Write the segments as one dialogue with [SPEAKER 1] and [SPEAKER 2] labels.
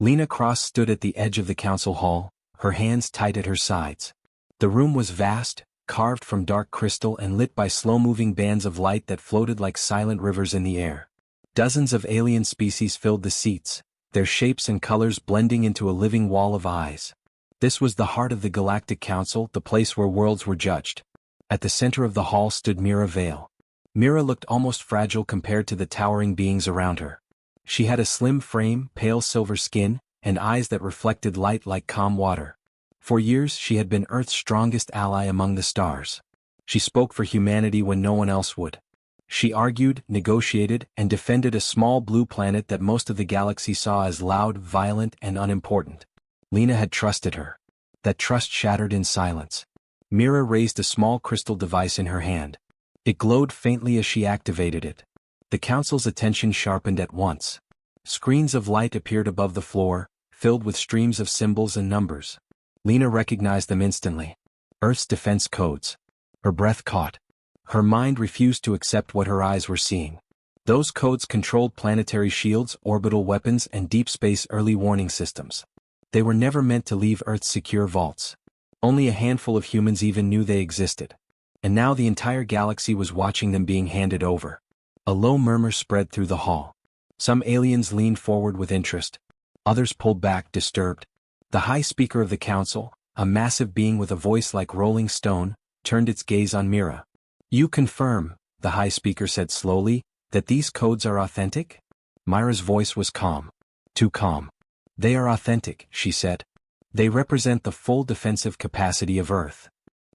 [SPEAKER 1] Lena Cross stood at the edge of the council hall, her hands tight at her sides. The room was vast, carved from dark crystal and lit by slow-moving bands of light that floated like silent rivers in the air. Dozens of alien species filled the seats, their shapes and colors blending into a living wall of eyes. This was the heart of the Galactic Council, the place where worlds were judged. At the center of the hall stood Mira Vale. Mira looked almost fragile compared to the towering beings around her. She had a slim frame, pale silver skin, and eyes that reflected light like calm water. For years she had been Earth's strongest ally among the stars. She spoke for humanity when no one else would. She argued, negotiated, and defended a small blue planet that most of the galaxy saw as loud, violent, and unimportant. Lena had trusted her. That trust shattered in silence. Mira raised a small crystal device in her hand. It glowed faintly as she activated it. The council's attention sharpened at once. Screens of light appeared above the floor, filled with streams of symbols and numbers. Lena recognized them instantly. Earth's defense codes. Her breath caught. Her mind refused to accept what her eyes were seeing. Those codes controlled planetary shields, orbital weapons, and deep space early warning systems. They were never meant to leave Earth's secure vaults. Only a handful of humans even knew they existed. And now the entire galaxy was watching them being handed over. A low murmur spread through the hall. Some aliens leaned forward with interest. Others pulled back, disturbed. The High Speaker of the Council, a massive being with a voice like rolling stone, turned its gaze on Mira. "You confirm," the High Speaker said slowly, "that these codes are authentic?" Mira's voice was calm. Too calm. "They are authentic," she said. "They represent the full defensive capacity of Earth."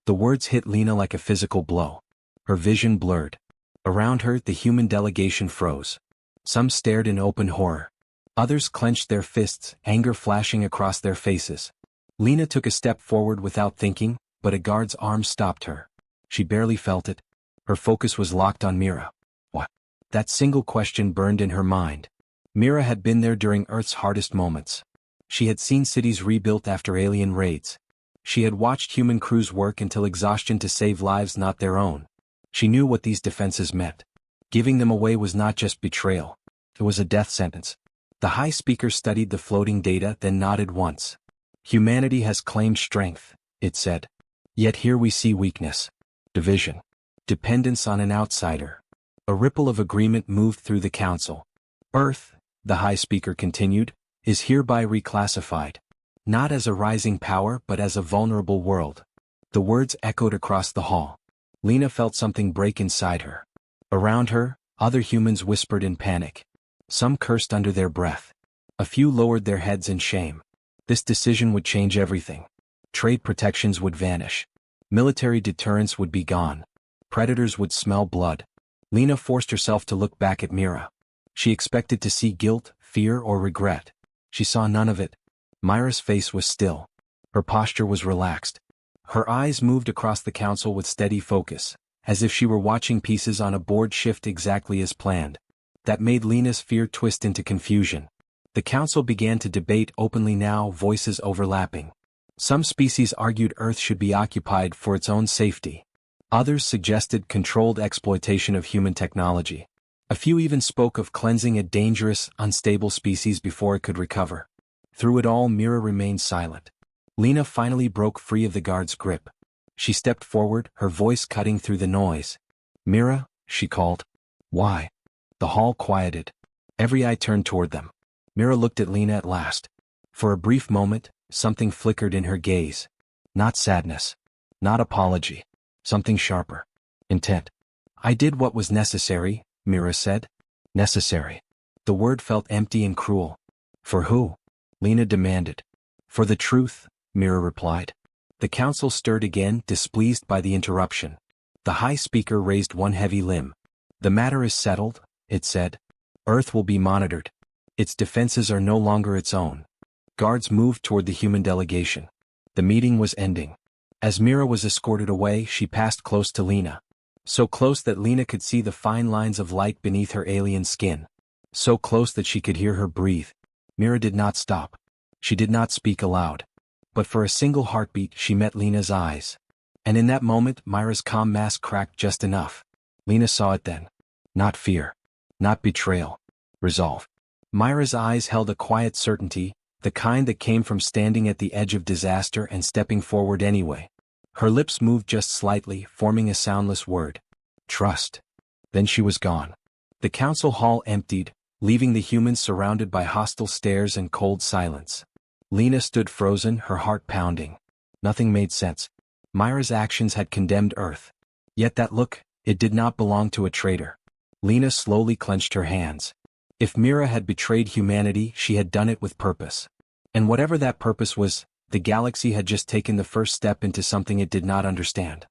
[SPEAKER 1] The words hit Lena like a physical blow. Her vision blurred. Around her, the human delegation froze. Some stared in open horror. Others clenched their fists, anger flashing across their faces. Lena took a step forward without thinking, but a guard's arm stopped her. She barely felt it. Her focus was locked on Mira. What? That single question burned in her mind. Mira had been there during Earth's hardest moments. She had seen cities rebuilt after alien raids. She had watched human crews work until exhaustion to save lives not their own. She knew what these defenses meant. Giving them away was not just betrayal. It was a death sentence. The High Speaker studied the floating data, then nodded once. "Humanity has claimed strength," it said. "Yet here we see weakness. Division. Dependence on an outsider." A ripple of agreement moved through the council. "Earth," the High Speaker continued, "is hereby reclassified. Not as a rising power but as a vulnerable world." The words echoed across the hall. Lena felt something break inside her. Around her, other humans whispered in panic. Some cursed under their breath. A few lowered their heads in shame. This decision would change everything. Trade protections would vanish. Military deterrence would be gone. Predators would smell blood. Lena forced herself to look back at Mira. She expected to see guilt, fear, or regret. She saw none of it. Mira's face was still. Her posture was relaxed. Her eyes moved across the council with steady focus, as if she were watching pieces on a board shift exactly as planned. That made Lena's fear twist into confusion. The council began to debate openly now, voices overlapping. Some species argued Earth should be occupied for its own safety. Others suggested controlled exploitation of human technology. A few even spoke of cleansing a dangerous, unstable species before it could recover. Through it all, Mira remained silent. Lena finally broke free of the guard's grip. She stepped forward, her voice cutting through the noise. "Mira," she called. "Why?" The hall quieted. Every eye turned toward them. Mira looked at Lena at last. For a brief moment, something flickered in her gaze. Not sadness. Not apology. Something sharper. Intent. "I did what was necessary," Mira said. Necessary. The word felt empty and cruel. "For who?" Lena demanded. "For the truth," Mira replied. The council stirred again, displeased by the interruption. The High Speaker raised one heavy limb. "The matter is settled," it said. "Earth will be monitored. Its defenses are no longer its own." Guards moved toward the human delegation. The meeting was ending. As Mira was escorted away, she passed close to Lena. So close that Lena could see the fine lines of light beneath her alien skin. So close that she could hear her breathe. Mira did not stop. She did not speak aloud. But for a single heartbeat she met Lena's eyes. And in that moment Mira's calm mask cracked just enough. Lena saw it then. Not fear. Not betrayal. Resolve. Mira's eyes held a quiet certainty, The kind that came from standing at the edge of disaster and stepping forward anyway. Her lips moved just slightly, forming a soundless word. Trust. Then she was gone. The council hall emptied, leaving the humans surrounded by hostile stares and cold silence. Lena stood frozen, her heart pounding. Nothing made sense. Myra's actions had condemned Earth. Yet that look, it did not belong to a traitor. Lena slowly clenched her hands. If Mira had betrayed humanity, she had done it with purpose. And whatever that purpose was, the galaxy had just taken the first step into something it did not understand.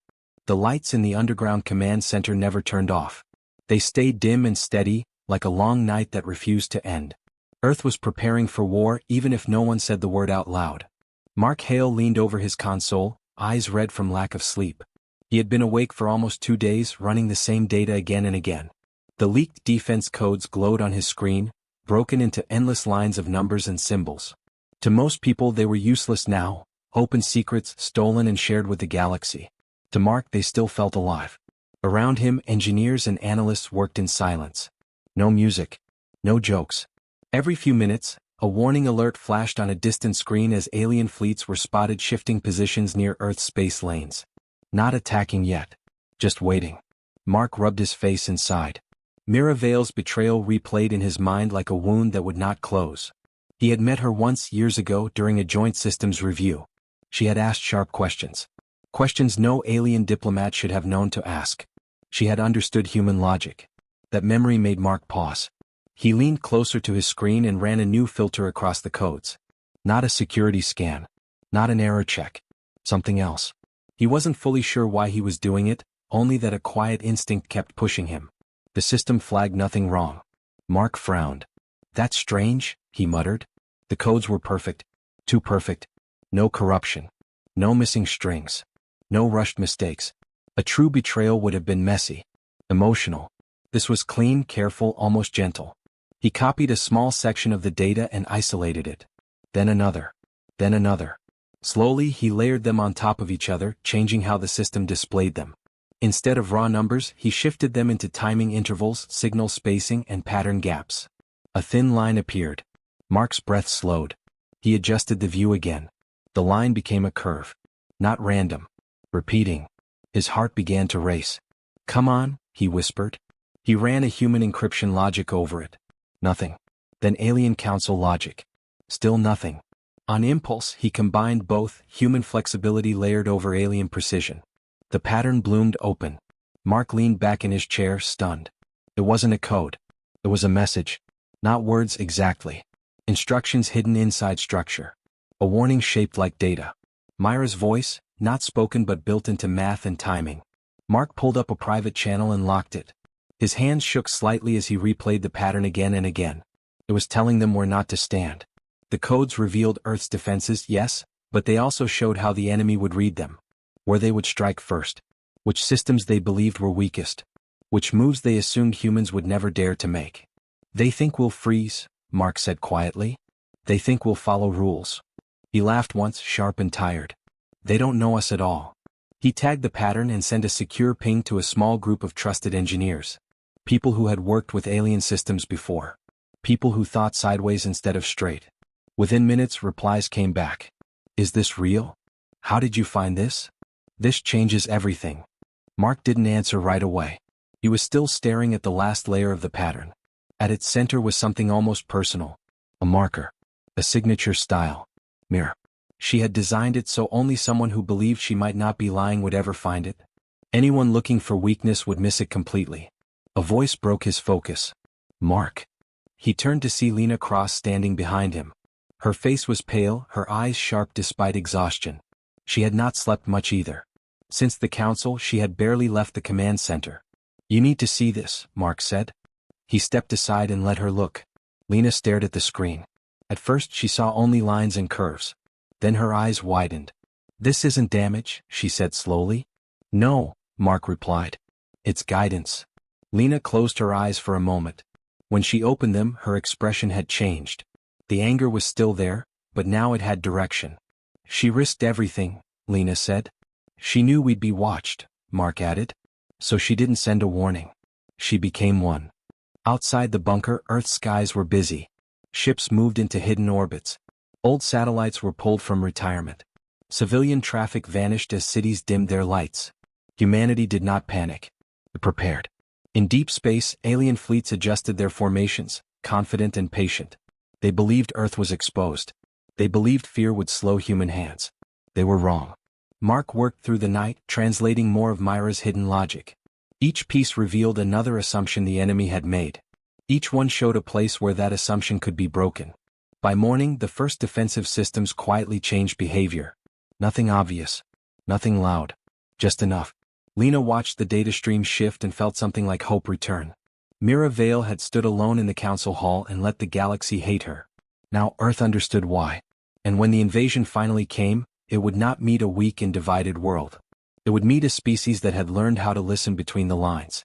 [SPEAKER 1] The lights in the underground command center never turned off. They stayed dim and steady, like a long night that refused to end. Earth was preparing for war even if no one said the word out loud. Mark Hale leaned over his console, eyes red from lack of sleep. He had been awake for almost 2 days, running the same data again and again. The leaked defense codes glowed on his screen, broken into endless lines of numbers and symbols. To most people they were useless now, open secrets stolen and shared with the galaxy. To Mark they still felt alive. Around him, engineers and analysts worked in silence. No music. No jokes. Every few minutes, a warning alert flashed on a distant screen as alien fleets were spotted shifting positions near Earth's space lanes. Not attacking yet. Just waiting. Mark rubbed his face and sighed. Mira Vale's betrayal replayed in his mind like a wound that would not close. He had met her once years ago during a joint systems review. She had asked sharp questions. Questions no alien diplomat should have known to ask. She had understood human logic. That memory made Mark pause. He leaned closer to his screen and ran a new filter across the codes. Not a security scan. Not an error check. Something else. He wasn't fully sure why he was doing it, only that a quiet instinct kept pushing him. The system flagged nothing wrong. Mark frowned. That's strange, he muttered. The codes were perfect. Too perfect. No corruption. No missing strings. No rushed mistakes. A true betrayal would have been messy. Emotional. This was clean, careful, almost gentle. He copied a small section of the data and isolated it. Then another. Then another. Slowly he layered them on top of each other, changing how the system displayed them. Instead of raw numbers, he shifted them into timing intervals, signal spacing, and pattern gaps. A thin line appeared. Mark's breath slowed. He adjusted the view again. The line became a curve. Not random. Repeating. His heart began to race. Come on, he whispered. He ran a human encryption logic over it. Nothing. Then alien council logic. Still nothing. On impulse, he combined both, human flexibility layered over alien precision. The pattern bloomed open. Mark leaned back in his chair, stunned. It wasn't a code. It was a message. Not words exactly. Instructions hidden inside structure. A warning shaped like data. Myra's voice, not spoken but built into math and timing. Mark pulled up a private channel and locked it. His hands shook slightly as he replayed the pattern again and again. It was telling them where not to stand. The codes revealed Earth's defenses, yes, but they also showed how the enemy would read them. Where they would strike first. Which systems they believed were weakest. Which moves they assumed humans would never dare to make. They think we'll freeze, Mark said quietly. They think we'll follow rules. He laughed once, sharp and tired. They don't know us at all. He tagged the pattern and sent a secure ping to a small group of trusted engineers. People who had worked with alien systems before. People who thought sideways instead of straight. Within minutes, replies came back. Is this real? How did you find this? This changes everything. Mark didn't answer right away. He was still staring at the last layer of the pattern. At its center was something almost personal. A marker. A signature style. Mirror. She had designed it so only someone who believed she might not be lying would ever find it. Anyone looking for weakness would miss it completely. A voice broke his focus. Mark. He turned to see Lena Cross standing behind him. Her face was pale, her eyes sharp despite exhaustion. She had not slept much either. Since the council, she had barely left the command center. You need to see this, Mark said. He stepped aside and let her look. Lena stared at the screen. At first she saw only lines and curves. Then her eyes widened. This isn't damage, she said slowly. No, Mark replied. It's guidance. Lena closed her eyes for a moment. When she opened them, her expression had changed. The anger was still there, but now it had direction. She risked everything, Lena said. She knew we'd be watched, Mark added. So she didn't send a warning. She became one. Outside the bunker, Earth's skies were busy. Ships moved into hidden orbits. Old satellites were pulled from retirement. Civilian traffic vanished as cities dimmed their lights. Humanity did not panic. It prepared. In deep space, alien fleets adjusted their formations, confident and patient. They believed Earth was exposed. They believed fear would slow human hands. They were wrong. Mark worked through the night, translating more of Myra's hidden logic. Each piece revealed another assumption the enemy had made. Each one showed a place where that assumption could be broken. By morning, the first defensive systems quietly changed behavior. Nothing obvious. Nothing loud. Just enough. Lena watched the data stream shift and felt something like hope return. Mira Vale had stood alone in the council hall and let the galaxy hate her. Now Earth understood why. And when the invasion finally came, it would not meet a weak and divided world. It would meet a species that had learned how to listen between the lines.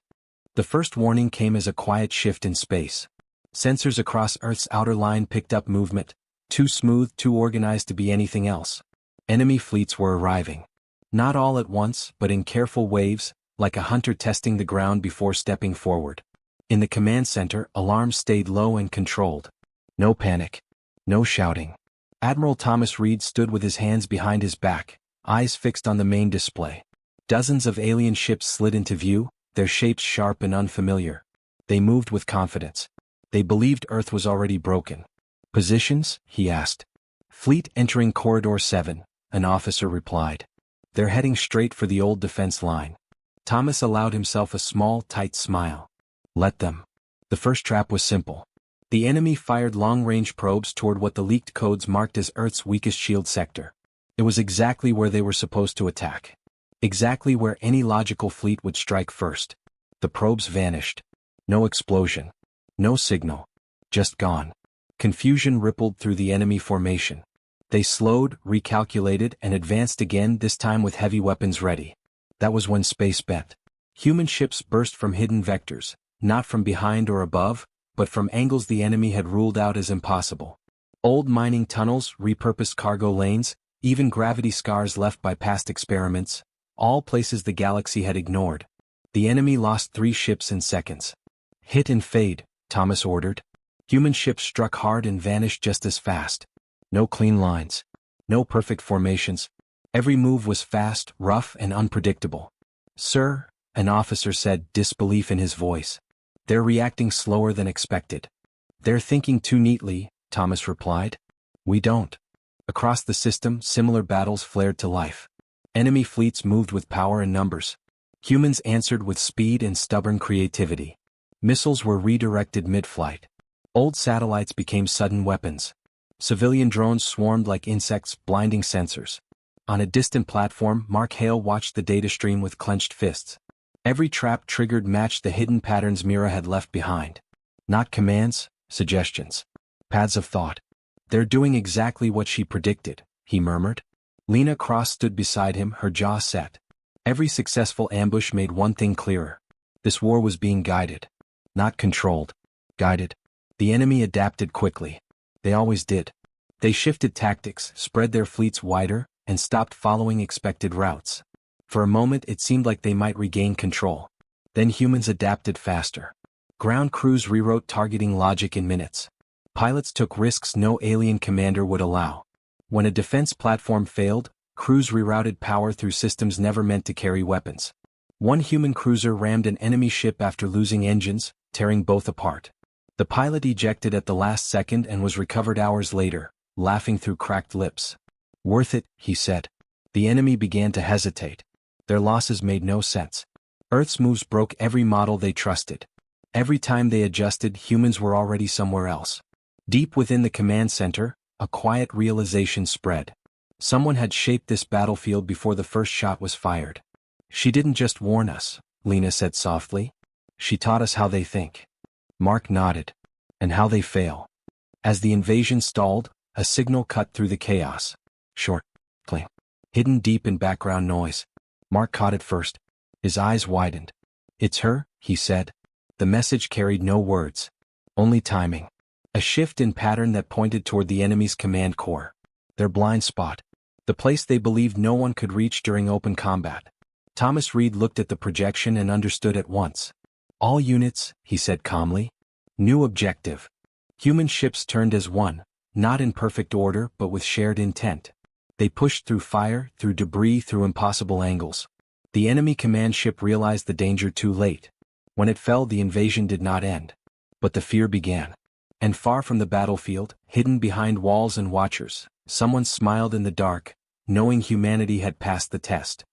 [SPEAKER 1] The first warning came as a quiet shift in space. Sensors across Earth's outer line picked up movement, too smooth, too organized to be anything else. Enemy fleets were arriving. Not all at once, but in careful waves, like a hunter testing the ground before stepping forward. In the command center, alarms stayed low and controlled. No panic. No shouting. Admiral Thomas Reed stood with his hands behind his back, eyes fixed on the main display. Dozens of alien ships slid into view, their shapes sharp and unfamiliar. They moved with confidence. They believed Earth was already broken. Positions? He asked. Fleet entering Corridor 7, an officer replied. They're heading straight for the old defense line. Thomas allowed himself a small, tight smile. Let them. The first trap was simple. The enemy fired long-range probes toward what the leaked codes marked as Earth's weakest shield sector. It was exactly where they were supposed to attack. Exactly where any logical fleet would strike first. The probes vanished. No explosion. No signal. Just gone. Confusion rippled through the enemy formation. They slowed, recalculated, and advanced again, this time with heavy weapons ready. That was when space bent. Human ships burst from hidden vectors, not from behind or above, but from angles the enemy had ruled out as impossible. Old mining tunnels, repurposed cargo lanes, even gravity scars left by past experiments, all places the galaxy had ignored. The enemy lost 3 ships in seconds. Hit and fade, Thomas ordered. Human ships struck hard and vanished just as fast. No clean lines. No perfect formations. Every move was fast, rough, and unpredictable. Sir, an officer said, disbelief in his voice. They're reacting slower than expected. They're thinking too neatly, Thomas replied. We don't. Across the system, similar battles flared to life. Enemy fleets moved with power and numbers. Humans answered with speed and stubborn creativity. Missiles were redirected mid-flight. Old satellites became sudden weapons. Civilian drones swarmed like insects, blinding sensors. On a distant platform, Mark Hale watched the data stream with clenched fists. Every trap triggered matched the hidden patterns Mira had left behind. Not commands, suggestions. Paths of thought. They're doing exactly what she predicted, he murmured. Lena Cross stood beside him, her jaw set. Every successful ambush made one thing clearer. This war was being guided. Not controlled. Guided. The enemy adapted quickly. They always did. They shifted tactics, spread their fleets wider, and stopped following expected routes. For a moment it seemed like they might regain control. Then humans adapted faster. Ground crews rewrote targeting logic in minutes. Pilots took risks no alien commander would allow. When a defense platform failed, crews rerouted power through systems never meant to carry weapons. One human cruiser rammed an enemy ship after losing engines, tearing both apart. The pilot ejected at the last second and was recovered hours later, laughing through cracked lips. Worth it, he said. The enemy began to hesitate. Their losses made no sense. Earth's moves broke every model they trusted. Every time they adjusted, humans were already somewhere else. Deep within the command center, a quiet realization spread. Someone had shaped this battlefield before the first shot was fired. She didn't just warn us, Lena said softly. She taught us how they think. Mark nodded. And how they fail. As the invasion stalled, a signal cut through the chaos. Short. Cling. Hidden deep in background noise. Mark caught it first. His eyes widened. It's her, he said. The message carried no words. Only timing. A shift in pattern that pointed toward the enemy's command core. Their blind spot. The place they believed no one could reach during open combat. Thomas Reed looked at the projection and understood at once. All units, he said calmly. New objective. Human ships turned as one, not in perfect order but with shared intent. They pushed through fire, through debris, through impossible angles. The enemy command ship realized the danger too late. When it fell, the invasion did not end. But the fear began. And far from the battlefield, hidden behind walls and watchers, someone smiled in the dark, knowing humanity had passed the test.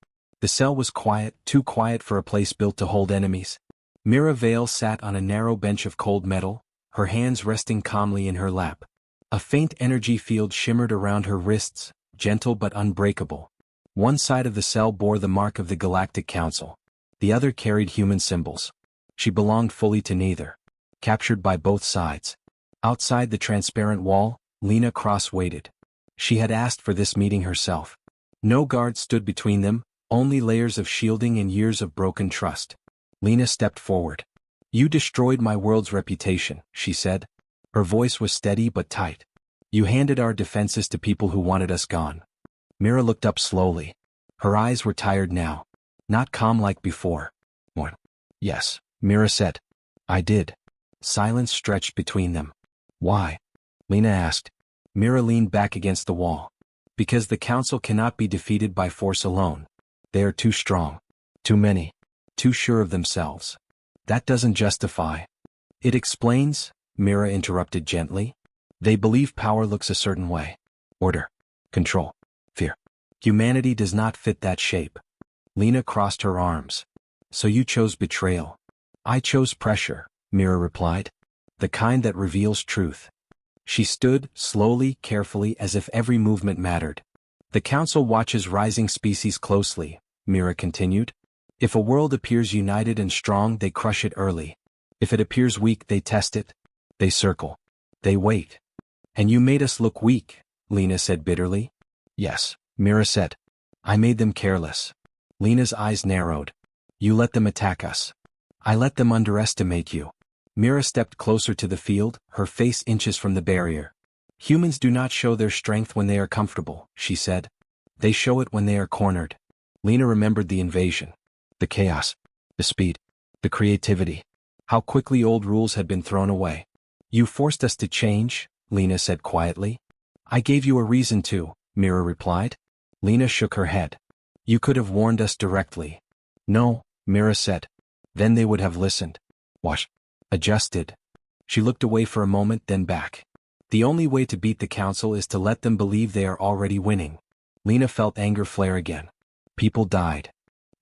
[SPEAKER 1] The cell was quiet, too quiet for a place built to hold enemies. Mira Vale sat on a narrow bench of cold metal, her hands resting calmly in her lap. A faint energy field shimmered around her wrists, gentle but unbreakable. One side of the cell bore the mark of the Galactic Council. The other carried human symbols. She belonged fully to neither. Captured by both sides. Outside the transparent wall, Lena cross-waited. She had asked for this meeting herself. No guards stood between them, only layers of shielding and years of broken trust. Lena stepped forward. "You destroyed my world's reputation," she said. Her voice was steady but tight. "You handed our defenses to people who wanted us gone." Mira looked up slowly. Her eyes were tired now. Not calm like before. "What?" "Yes," Mira said. "I did." Silence stretched between them. "Why?" Lena asked. Mira leaned back against the wall. "Because the Council cannot be defeated by force alone. They are too strong. Too many. Too sure of themselves. That doesn't justify." "It explains," Mira interrupted gently. "They believe power looks a certain way. Order. Control. Fear. Humanity does not fit that shape." Lena crossed her arms. "So you chose betrayal." "I chose pressure," Mira replied. "The kind that reveals truth." She stood, slowly, carefully, as if every movement mattered. "The Council watches rising species closely," Mira continued. "If a world appears united and strong, they crush it early. If it appears weak, they test it. They circle. They wait." "And you made us look weak," Lena said bitterly. "Yes," Mira said. "I made them careless." Lena's eyes narrowed. "You let them attack us. I let them underestimate you." Mira stepped closer to the field, her face inches from the barrier. "Humans do not show their strength when they are comfortable," she said. "They show it when they are cornered." Lena remembered the invasion. The chaos. The speed. The creativity. How quickly old rules had been thrown away. "You forced us to change," Lena said quietly. "I gave you a reason to," Mira replied. Lena shook her head. "You could have warned us directly." "No," Mira said. "Then they would have listened." "Wash. Adjusted." She looked away for a moment, then back. "The only way to beat the Council is to let them believe they are already winning." Lena felt anger flare again. "People died."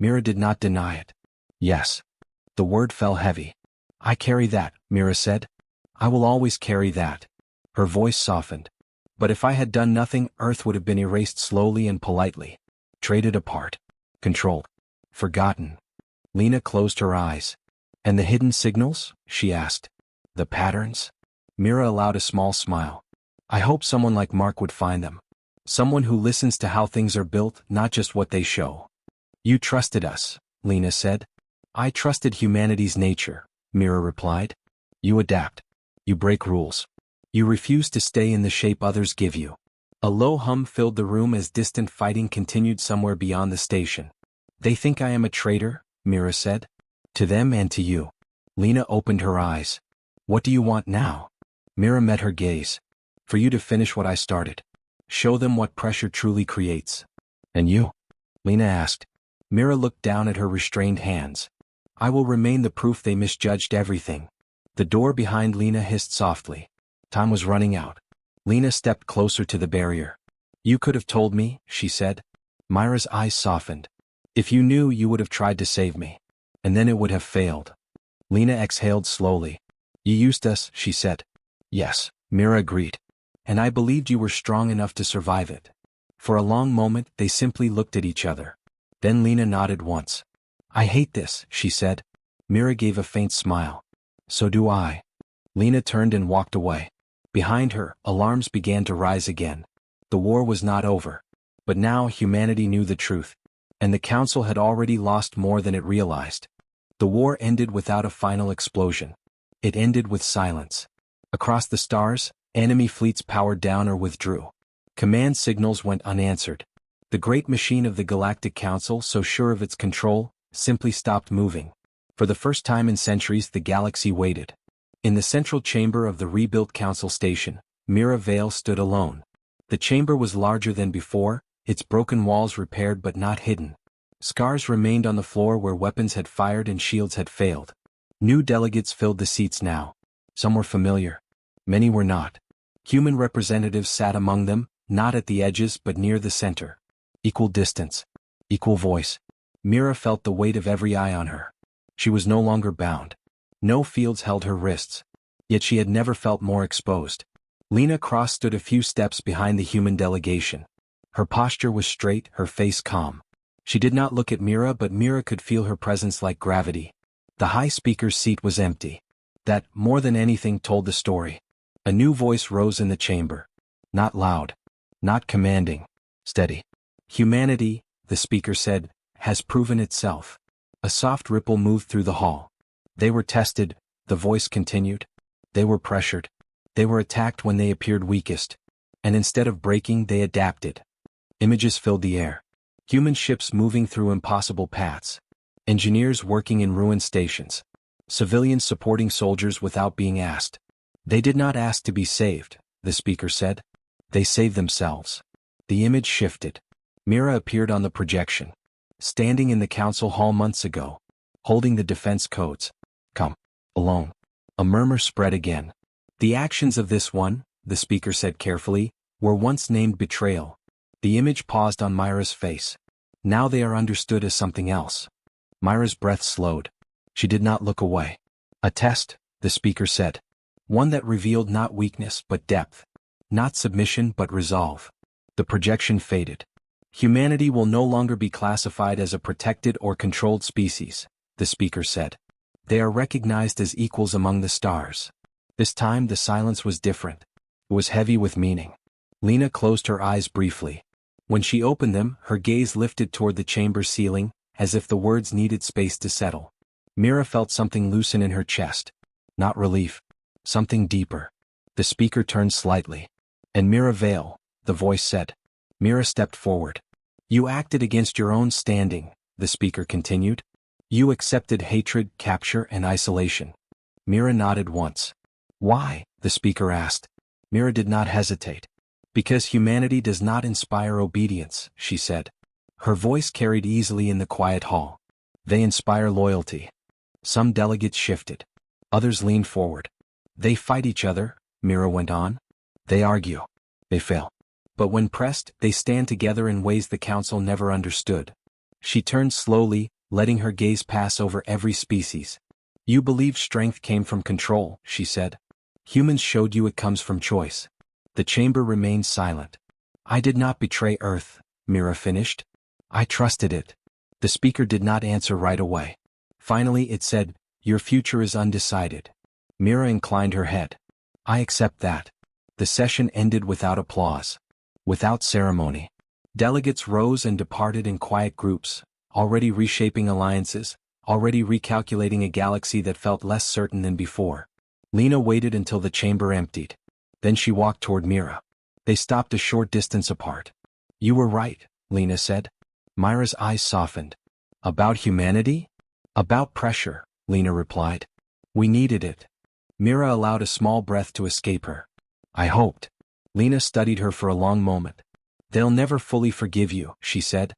[SPEAKER 1] Mira did not deny it. "Yes." The word fell heavy. "I carry that," Mira said. "I will always carry that." Her voice softened. "But if I had done nothing, Earth would have been erased slowly and politely. Traded apart. Controlled. Forgotten." Lena closed her eyes. "And the hidden signals?" she asked. "The patterns?" Mira allowed a small smile. "I hope someone like Mark would find them. Someone who listens to how things are built, not just what they show." "You trusted us," Lena said. "I trusted humanity's nature," Mira replied. "You adapt. You break rules. You refuse to stay in the shape others give you." A low hum filled the room as distant fighting continued somewhere beyond the station. "They think I am a traitor," Mira said. "To them and to you." Lena opened her eyes. "What do you want now?" Mira met her gaze. "For you to finish what I started. Show them what pressure truly creates." "And you?" Lena asked. Mira looked down at her restrained hands. "I will remain the proof they misjudged everything." The door behind Lena hissed softly. Time was running out. Lena stepped closer to the barrier. "You could have told me," she said. Myra's eyes softened. "If you knew, you would have tried to save me. And then it would have failed." Lena exhaled slowly. "You used us," she said. "Yes," Mira agreed. "And I believed you were strong enough to survive it." For a long moment, they simply looked at each other. Then Lena nodded once. "I hate this," she said. Mira gave a faint smile. "So do I." Lena turned and walked away. Behind her, alarms began to rise again. The war was not over. But now humanity knew the truth. And the Council had already lost more than it realized. The war ended without a final explosion. It ended with silence. Across the stars, enemy fleets powered down or withdrew. Command signals went unanswered. The great machine of the Galactic Council, so sure of its control, simply stopped moving. For the first time in centuries, the galaxy waited. In the central chamber of the rebuilt Council station, Mira Vale stood alone. The chamber was larger than before, its broken walls repaired but not hidden. Scars remained on the floor where weapons had fired and shields had failed. New delegates filled the seats now. Some were familiar. Many were not. Human representatives sat among them, not at the edges but near the center. Equal distance. Equal voice. Mira felt the weight of every eye on her. She was no longer bound. No fields held her wrists. Yet she had never felt more exposed. Lena Cross stood a few steps behind the human delegation. Her posture was straight, her face calm. She did not look at Mira, but Mira could feel her presence like gravity. The high speaker's seat was empty. That, more than anything, told the story. A new voice rose in the chamber. Not loud. Not commanding. Steady. Humanity, the speaker said, has proven itself. A soft ripple moved through the hall. They were tested, the voice continued. They were pressured. They were attacked when they appeared weakest. And instead of breaking, they adapted. Images filled the air. Human ships moving through impossible paths. Engineers working in ruined stations. Civilians supporting soldiers without being asked. They did not ask to be saved, the speaker said. They saved themselves. The image shifted. Mira appeared on the projection. Standing in the council hall months ago. Holding the defense codes. Come. Alone. A murmur spread again. The actions of this one, the speaker said carefully, were once named betrayal. The image paused on Myra's face. Now they are understood as something else. Myra's breath slowed. She did not look away. A test, the speaker said. One that revealed not weakness but depth. Not submission but resolve. The projection faded. Humanity will no longer be classified as a protected or controlled species, the speaker said. They are recognized as equals among the stars. This time the silence was different. It was heavy with meaning. Lena closed her eyes briefly. When she opened them, her gaze lifted toward the chamber ceiling, as if the words needed space to settle. Mira felt something loosen in her chest. Not relief. Something deeper. The speaker turned slightly. And Mira Vale, the voice said. Mira stepped forward. You acted against your own standing, the speaker continued. You accepted hatred, capture, and isolation. Mira nodded once. Why? The speaker asked. Mira did not hesitate. Because humanity does not inspire obedience, she said. Her voice carried easily in the quiet hall. They inspire loyalty. Some delegates shifted. Others leaned forward. They fight each other, Mira went on. They argue. They fail. But when pressed, they stand together in ways the council never understood. She turned slowly, letting her gaze pass over every species. You believed strength came from control, she said. Humans showed you it comes from choice. The chamber remained silent. I did not betray Earth, Mira finished. I trusted it. The speaker did not answer right away. Finally it said, your future is undecided. Mira inclined her head. I accept that. The session ended without applause. Without ceremony. Delegates rose and departed in quiet groups, already reshaping alliances, already recalculating a galaxy that felt less certain than before. Lena waited until the chamber emptied. Then she walked toward Mira. They stopped a short distance apart. You were right, Lena said. Myra's eyes softened. About humanity? About pressure, Lena replied. We needed it. Mira allowed a small breath to escape her. I hoped. Lena studied her for a long moment. They'll never fully forgive you, she said.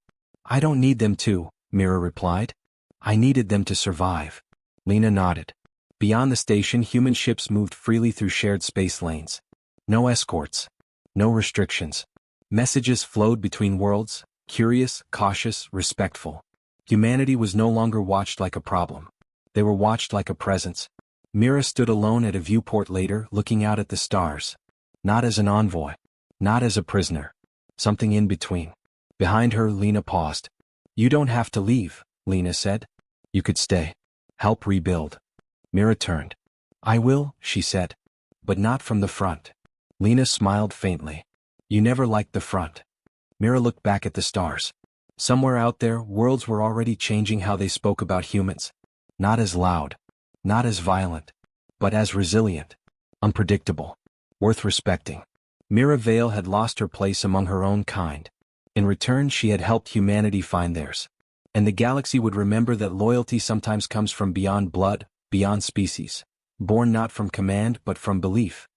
[SPEAKER 1] I don't need them to, Mira replied. I needed them to survive. Lena nodded. Beyond the station, human ships moved freely through shared space lanes. No escorts. No restrictions. Messages flowed between worlds, curious, cautious, respectful. Humanity was no longer watched like a problem. They were watched like a presence. Mira stood alone at a viewport later, looking out at the stars. Not as an envoy. Not as a prisoner. Something in between. Behind her, Lena paused. You don't have to leave, Lena said. You could stay. Help rebuild. Mira turned. I will, she said. But not from the front. Lena smiled faintly. You never liked the front. Mira looked back at the stars. Somewhere out there, worlds were already changing how they spoke about humans. Not as loud. Not as violent. But as resilient. Unpredictable. Worth respecting. Mira Vale had lost her place among her own kind. In return, she had helped humanity find theirs. And the galaxy would remember that loyalty sometimes comes from beyond blood, beyond species. Born not from command but from belief.